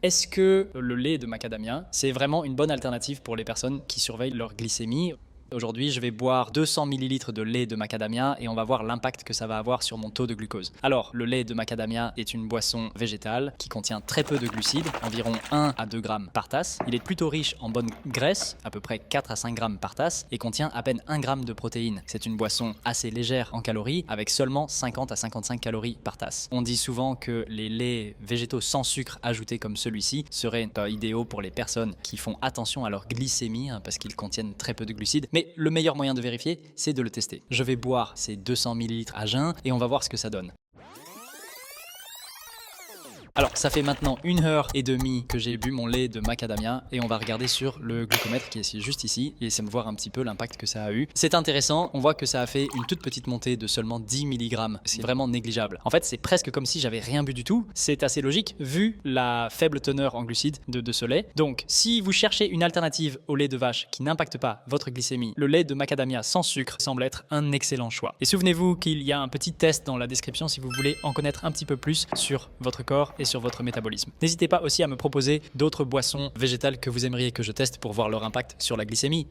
Est-ce que le lait de macadamia, c'est vraiment une bonne alternative pour les personnes qui surveillent leur glycémie? Aujourd'hui, je vais boire 200 ml de lait de macadamia et on va voir l'impact que ça va avoir sur mon taux de glucose. Alors, le lait de macadamia est une boisson végétale qui contient très peu de glucides, environ 1 à 2 grammes par tasse. Il est plutôt riche en bonne graisse, à peu près 4 à 5 grammes par tasse, et contient à peine 1 gramme de protéines. C'est une boisson assez légère en calories, avec seulement 50 à 55 calories par tasse. On dit souvent que les laits végétaux sans sucre ajouté comme celui-ci seraient idéaux pour les personnes qui font attention à leur glycémie, parce qu'ils contiennent très peu de glucides. Mais le meilleur moyen de vérifier, c'est de le tester. Je vais boire ces 200 ml à jeun et on va voir ce que ça donne. Alors, ça fait maintenant 1h30 que j'ai bu mon lait de macadamia et on va regarder sur le glucomètre qui est juste ici et essayer de voir un petit peu l'impact que ça a eu. C'est intéressant, on voit que ça a fait une toute petite montée de seulement 10 mg. C'est vraiment négligeable. En fait, c'est presque comme si j'avais rien bu du tout. C'est assez logique vu la faible teneur en glucides de ce lait. Donc, si vous cherchez une alternative au lait de vache qui n'impacte pas votre glycémie, le lait de macadamia sans sucre semble être un excellent choix. Et souvenez-vous qu'il y a un petit test dans la description si vous voulez en connaître un petit peu plus sur votre corps et sur votre métabolisme. N'hésitez pas aussi à me proposer d'autres boissons végétales que vous aimeriez que je teste pour voir leur impact sur la glycémie.